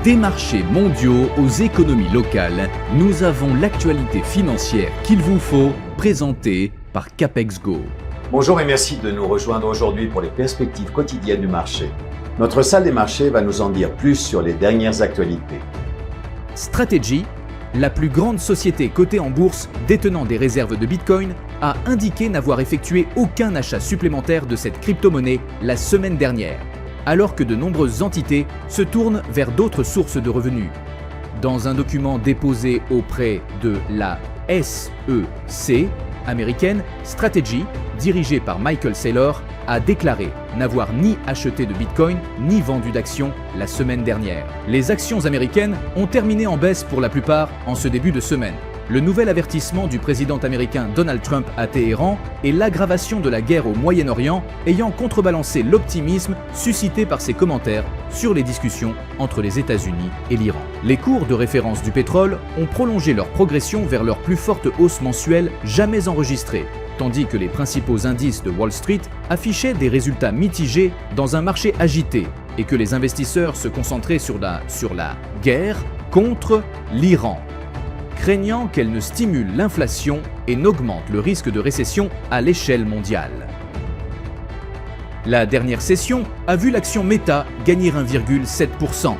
Des marchés mondiaux aux économies locales, nous avons l'actualité financière qu'il vous faut, présentée par Capex Go. Bonjour et merci de nous rejoindre aujourd'hui pour les perspectives quotidiennes du marché. Notre salle des marchés va nous en dire plus sur les dernières actualités. Strategy, la plus grande société cotée en bourse détenant des réserves de Bitcoin, a indiqué n'avoir effectué aucun achat supplémentaire de cette crypto-monnaie la semaine dernière, alors que de nombreuses entités se tournent vers d'autres sources de revenus. Dans un document déposé auprès de la SEC américaine, Strategy, dirigée par Michael Saylor, a déclaré n'avoir ni acheté de Bitcoin ni vendu d'actions la semaine dernière. Les actions américaines ont terminé en baisse pour la plupart en ce début de semaine. Le nouvel avertissement du président américain Donald Trump à Téhéran et l'aggravation de la guerre au Moyen-Orient ayant contrebalancé l'optimisme suscité par ses commentaires sur les discussions entre les États-Unis et l'Iran. Les cours de référence du pétrole ont prolongé leur progression vers leur plus forte hausse mensuelle jamais enregistrée, tandis que les principaux indices de Wall Street affichaient des résultats mitigés dans un marché agité et que les investisseurs se concentraient sur la guerre contre l'Iran, craignant qu'elle ne stimule l'inflation et n'augmente le risque de récession à l'échelle mondiale. La dernière session a vu l'action Meta gagner 1,7%.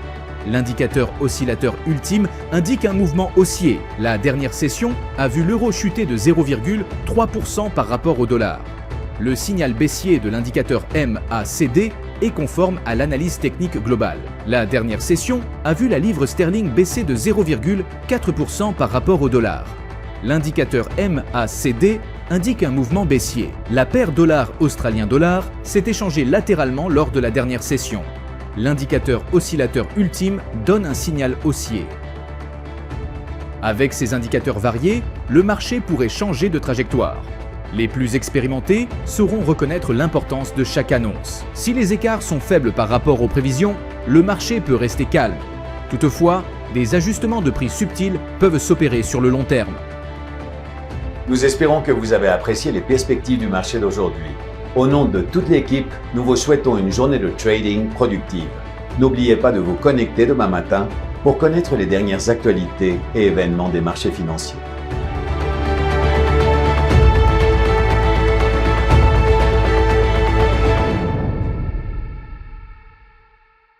L'indicateur oscillateur ultime indique un mouvement haussier. La dernière session a vu l'euro chuter de 0,3% par rapport au dollar. Le signal baissier de l'indicateur MACD est conforme à l'analyse technique globale. La dernière session a vu la livre sterling baisser de 0,4% par rapport au dollar. L'indicateur MACD indique un mouvement baissier. La paire dollar-australien-dollar s'est échangée latéralement lors de la dernière session. L'indicateur oscillateur ultime donne un signal haussier. Avec ces indicateurs variés, le marché pourrait changer de trajectoire. Les plus expérimentés sauront reconnaître l'importance de chaque annonce. Si les écarts sont faibles par rapport aux prévisions, le marché peut rester calme. Toutefois, des ajustements de prix subtils peuvent s'opérer sur le long terme. Nous espérons que vous avez apprécié les perspectives du marché d'aujourd'hui. Au nom de toute l'équipe, nous vous souhaitons une journée de trading productive. N'oubliez pas de vous connecter demain matin pour connaître les dernières actualités et événements des marchés financiers.